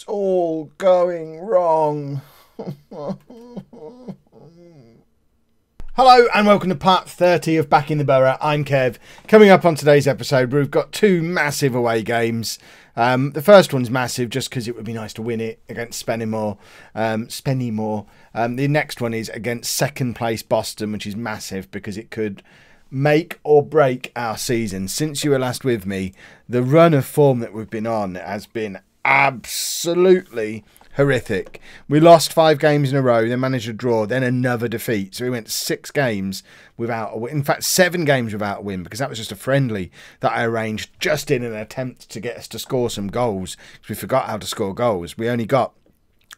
It's all going wrong. Hello and welcome to part 30 of Backing the Boro. I'm Kev. Coming up on today's episode, we've got two massive away games. The first one's massive just because it would be nice to win it against Spennymoor. The next one is against second place Boston, which is massive because it could make or break our season. Since you were last with me, the run of form that we've been on has been absolutely horrific. We lost 5 games in a row, then managed a draw, then another defeat. So we went 6 games without a win. In fact, 7 games without a win, because that was just a friendly that I arranged just in an attempt to get us to score some goals, because we forgot how to score goals.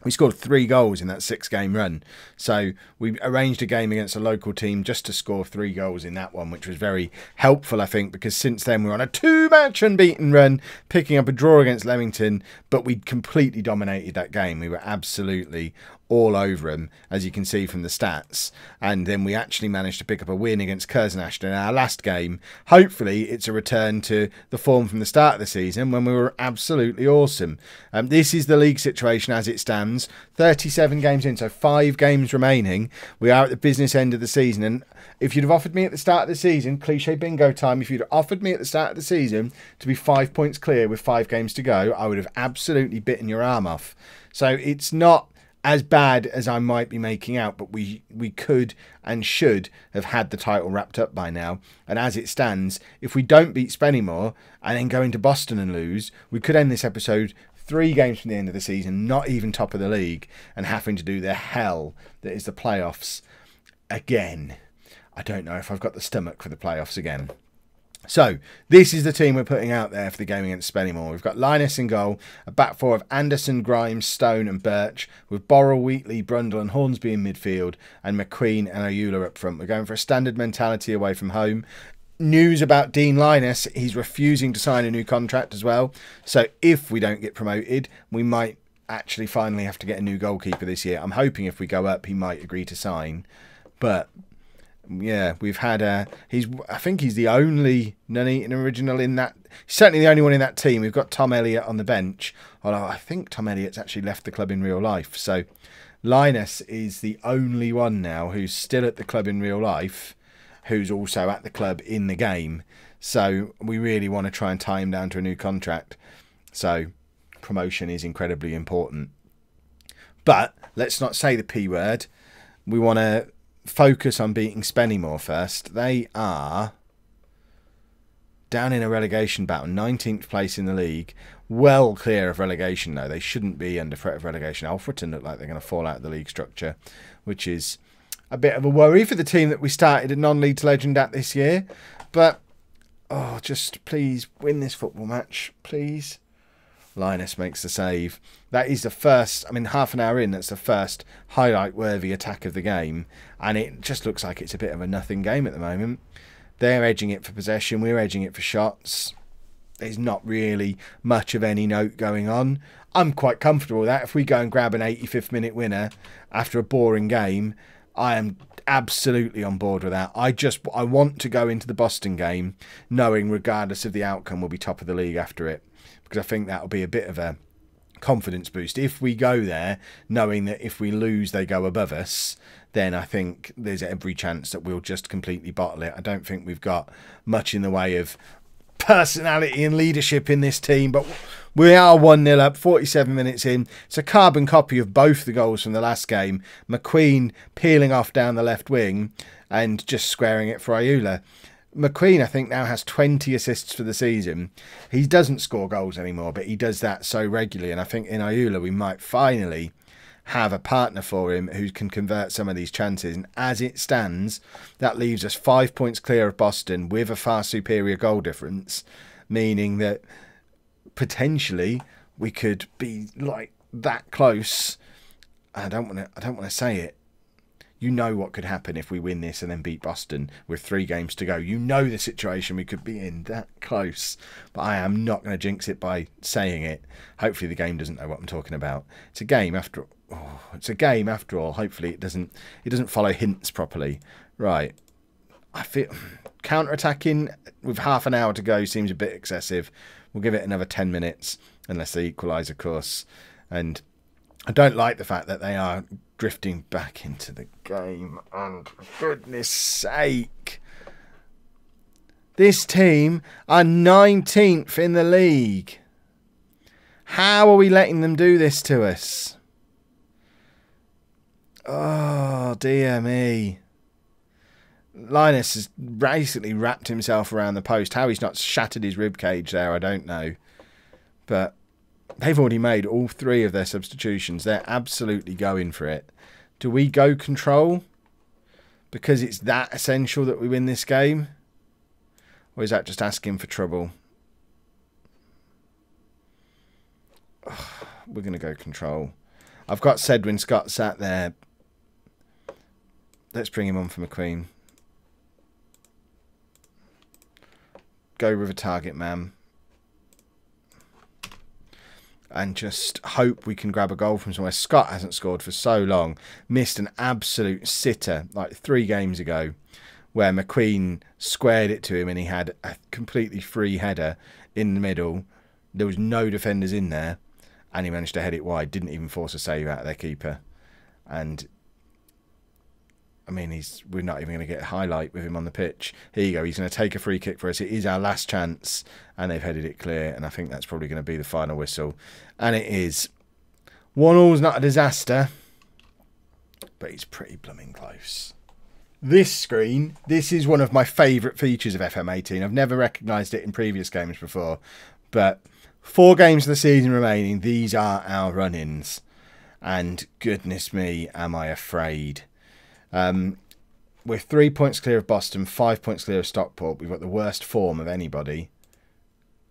We scored 3 goals in that 6-game run. So we arranged a game against a local team just to score 3 goals in that one, which was very helpful, I think, because since then we're on a 2-match unbeaten run, picking up a draw against Leamington, but we completely dominated that game. We were absolutely all over them, as you can see from the stats. And then we actually managed to pick up a win against Curzon-Ashton in our last game. Hopefully it's a return to the form from the start of the season when we were absolutely awesome. This is the league situation as it stands. 37 games in, so 5 games remaining. We are at the business end of the season, and if you'd have offered me at the start of the season, cliche bingo time, if you'd have offered me at the start of the season to be 5 points clear with 5 games to go, I would have absolutely bitten your arm off. So it's not as bad as I might be making out, but we could and should have had the title wrapped up by now. And as it stands, if we don't beat Spennymoor and then go into Boston and lose, we could end this episode 3 games from the end of the season, not even top of the league, and having to do the hell that is the playoffs again. I don't know if I've got the stomach for the playoffs again. So, this is the team we're putting out there for the game against Spennymoor. We've got Linus in goal, a back four of Anderson, Grimes, Stone and Birch, with Boro, Wheatley, Brundle and Hornsby in midfield, and McQueen and Oyula up front. We're going for a standard mentality away from home. News about Dean Linus, he's refusing to sign a new contract as well. So, if we don't get promoted, we might actually finally have to get a new goalkeeper this year. I'm hoping if we go up, he might agree to sign. But yeah, we've had I think he's the only Nuneaton original in that. Certainly the only one in that team. We've got Tom Elliott on the bench, although I think Tom Elliott's actually left the club in real life. So Linus is the only one now who's still at the club in real life, who's also at the club in the game. So we really want to try and tie him down to a new contract. So promotion is incredibly important. But let's not say the P word. We want to focus on beating Spennymoor first. They are down in a relegation battle, 19th place in the league, well clear of relegation though. They shouldn't be under threat of relegation. Alfreton look like they're going to fall out of the league structure, which is a bit of a worry for the team that we started a non-league to legend at this year. But oh, just please win this football match, please. Linus makes the save. That is the first, I mean, half an hour in, that's the first highlight-worthy attack of the game. And it just looks like it's a bit of a nothing game at the moment. They're edging it for possession. We're edging it for shots. There's not really much of any note going on. I'm quite comfortable with that. If we go and grab an 85th minute winner after a boring game, I am absolutely on board with that. I want to go into the Boston game knowing regardless of the outcome we'll be top of the league after it. Because I think that'll be a bit of a confidence boost. If we go there knowing that if we lose they go above us, then I think there's every chance that we'll just completely bottle it. I don't think we've got much in the way of personality and leadership in this team, but we are 1-0 up, 47 minutes in. It's a carbon copy of both the goals from the last game. McQueen peeling off down the left wing and just squaring it for Oyula. McQueen, I think, now has 20 assists for the season. He doesn't score goals anymore, but he does that so regularly. And I think in Oyula we might finally have a partner for him who can convert some of these chances. And as it stands, that leaves us 5 points clear of Boston with a far superior goal difference, meaning that potentially we could be like that close. I don't want to say it. You know what could happen if we win this and then beat Boston with 3 games to go. You know the situation we could be in, that close. But I am not going to jinx it by saying it. Hopefully the game doesn't know what I'm talking about. It's a game after all. Oh, it's a game after all. Hopefully it doesn't follow hints properly. Right. I feel counter-attacking with half an hour to go seems a bit excessive. We'll give it another 10 minutes unless they equalise, of course. And I don't like the fact that they are drifting back into the game. And for goodness sake, this team are 19th in the league. How are we letting them do this to us? Oh, dear me. Linus has basically wrapped himself around the post. How he's not shattered his ribcage there, I don't know. But they've already made all 3 of their substitutions. They're absolutely going for it. Do we go control? Because it's that essential that we win this game? Or is that just asking for trouble? We're going to go control. I've got Sedwin Scott sat there. Let's bring him on for McQueen. Go with a target man. And just hope we can grab a goal from somewhere. Scott hasn't scored for so long. Missed an absolute sitter like 3 games ago, where McQueen squared it to him and he had a completely free header in the middle. There was no defenders in there and he managed to head it wide. Didn't even force a save out of their keeper. And I mean, we're not even going to get a highlight with him on the pitch. Here you go. He's going to take a free kick for us. It is our last chance and they've headed it clear. And I think that's probably going to be the final whistle. And it is. 1-1's not a disaster, but it's pretty blooming close. This screen, this is one of my favourite features of FM18. I've never recognised it in previous games before, but 4 games of the season remaining, these are our run-ins. And goodness me, am I afraid. We're 3 points clear of Boston, 5 points clear of Stockport. We've got the worst form of anybody.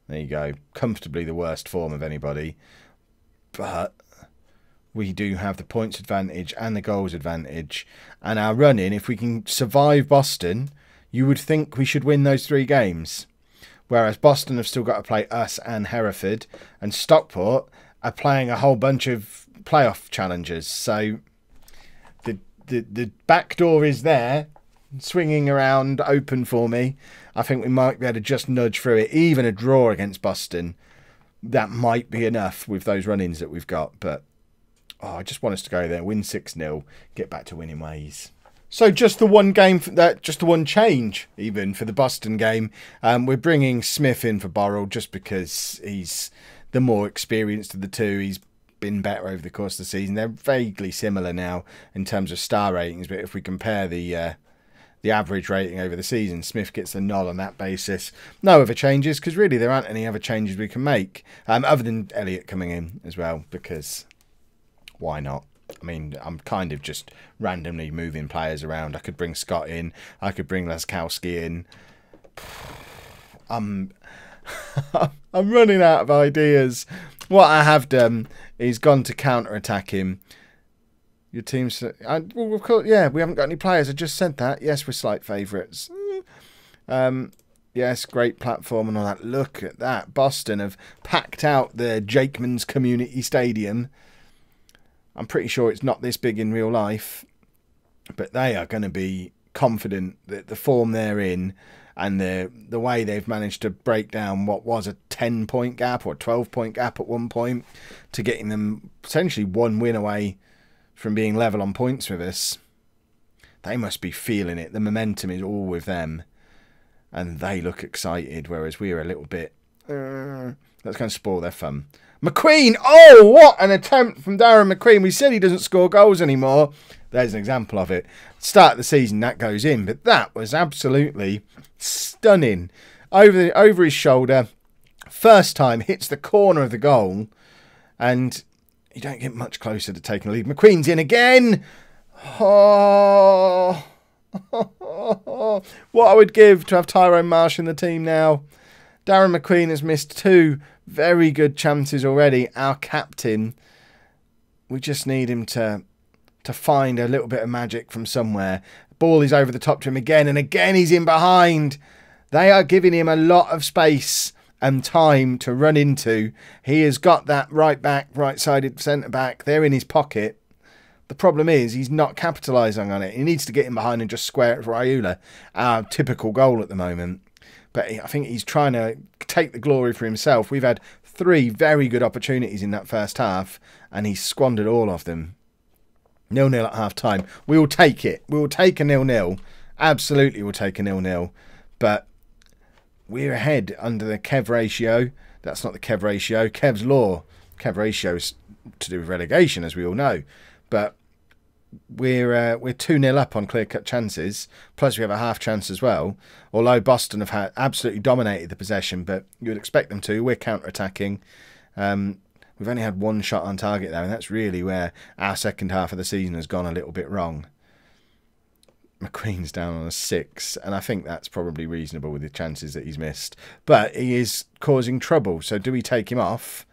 There you go, comfortably the worst form of anybody. But we do have the points advantage and the goals advantage. And our run-in, if we can survive Boston, you would think we should win those 3 games. Whereas Boston have still got to play us and Hereford. And Stockport are playing a whole bunch of playoff challenges. So the back door is there, swinging around open for me. I think we might be able to just nudge through it. Even a draw against Boston, that might be enough with those run-ins that we've got. But I just want us to go there, win 6-0, get back to winning ways. So just the one game, just the one change even for the Boston game. We're bringing Smith in for Boro just because he's the more experienced of the 2. He's been better over the course of the season. They're vaguely similar now in terms of star ratings, but if we compare the average rating over the season, Smith gets the nod on that basis. No other changes, because really there aren't any other changes we can make, other than Elliot coming in as well, because why not? I mean, I'm kind of just randomly moving players around. I could bring Scott in. I could bring Laskowski in. I'm running out of ideas. What I have done is gone to counter-attack him. Your team's... well, of course, yeah, we haven't got any players. I just said that. Yes, we're slight favourites. Yes, great platform and all that. Look at that. Boston have packed out the Jakeman's Community Stadium. I'm pretty sure it's not this big in real life, but they are going to be confident that the form they're in and the way they've managed to break down what was a 10-point gap or 12-point gap at one point to getting them potentially 1 win away from being level on points with us. They must be feeling it. The momentum is all with them and they look excited, whereas we're a little bit... that's going to spoil their fun. McQueen! Oh, what an attempt from Darren McQueen. We said he doesn't score goals anymore. There's an example of it. Start of the season, that goes in. But that was absolutely stunning. Over his shoulder. First time, hits the corner of the goal. And you don't get much closer to taking the lead. McQueen's in again. Oh. What I would give to have Tyrone Marsh in the team now. Darren McQueen has missed 2 very good chances already. Our captain, we just need him to find a little bit of magic from somewhere. Ball is over the top to him again, and again he's in behind. They are giving him a lot of space and time to run into. He has got that right back, right-sided centre-back. They're in his pocket. The problem is he's not capitalising on it. He needs to get in behind and just square it for Ayula. Our typical goal at the moment. But I think he's trying to take the glory for himself. We've had 3 very good opportunities in that first half, and he squandered all of them. 0-0 at half-time. We will take it. We will take a 0-0. Absolutely we'll take a 0-0. But we're ahead under the Kev ratio. That's not the Kev ratio. Kev's law. Kev ratio is to do with relegation, as we all know. But we're 2-0 up on clear-cut chances. Plus we have a half chance as well. Although Boston have absolutely dominated the possession, but you would expect them to. We're counter-attacking. We've only had 1 shot on target there, and that's really where our second half of the season has gone a little bit wrong. McQueen's down on a 6, and I think that's probably reasonable with the chances that he's missed. But he is causing trouble, so do we take him off?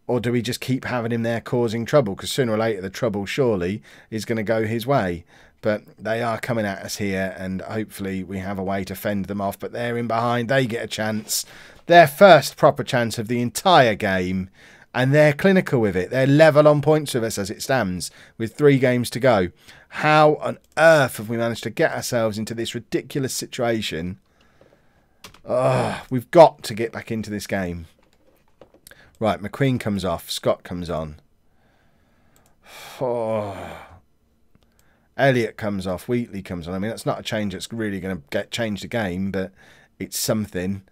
Or do we just keep having him there causing trouble? Because sooner or later the trouble surely is going to go his way. But they are coming at us here, and hopefully we have a way to fend them off. But they're in behind, they get a chance. Their first proper chance of the entire game. And they're clinical with it. They're level on points with us as it stands, with 3 games to go. How on earth have we managed to get ourselves into this ridiculous situation? Oh, we've got to get back into this game. Right, McQueen comes off. Scott comes on. Oh. Elliott comes off. Wheatley comes on. I mean, that's not a change that's really going to change the game, but it's something.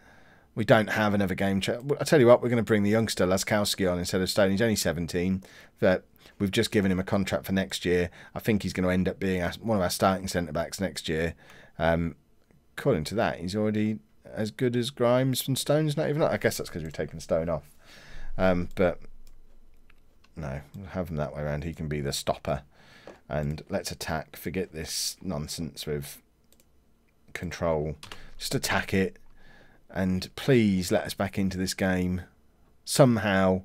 We don't have another game. I'll tell you what, we're going to bring the youngster Laskowski on instead of Stone. He's only 17, but we've just given him a contract for next year. I think he's going to end up being one of our starting centre-backs next year. According to that, he's already as good as Grimes and Stone's not even. I guess that's because we've taken Stone off. But no, we'll have him that way around. He can be the stopper. And let's attack. Forget this nonsense with control. Just attack it. And please let us back into this game. Somehow.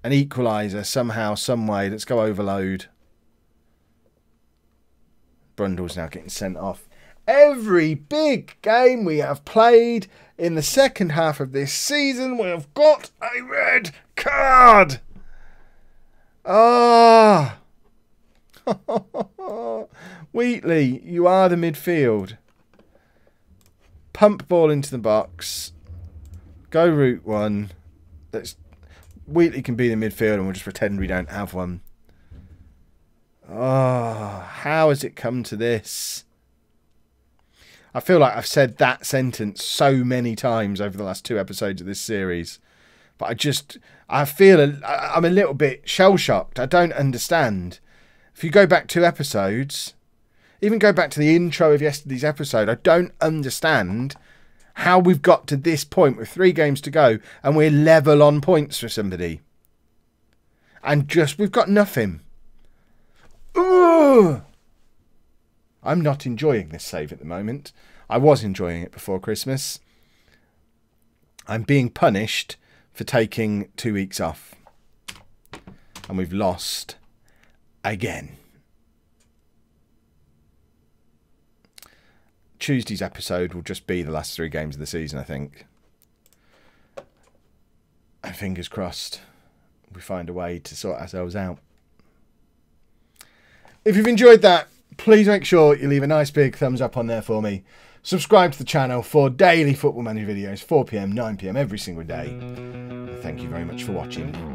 An equaliser. Somehow, some way. Let's go overload. Brundle's now getting sent off. Every big game we have played in the second half of this season, we have got a red card. Ah. Wheatley, you are the midfield. Pump ball into the box. Go route 1. Wheatley can be the midfield and we'll just pretend we don't have one. Oh, how has it come to this? I feel like I've said that sentence so many times over the last 2 episodes of this series. But I feel I'm a little bit shell-shocked. I don't understand. If you go back 2 episodes, even go back to the intro of yesterday's episode, I don't understand how we've got to this point with 3 games to go and we're level on points for somebody. And we've got nothing. Ugh! I'm not enjoying this save at the moment. I was enjoying it before Christmas. I'm being punished for taking 2 weeks off. And we've lost again. Tuesday's episode will just be the last 3 games of the season, I think. And fingers crossed we find a way to sort ourselves out. If you've enjoyed that, please make sure you leave a nice big thumbs up on there for me. Subscribe to the channel for daily Football Manager videos, 4 PM, 9 PM every single day. And thank you very much for watching.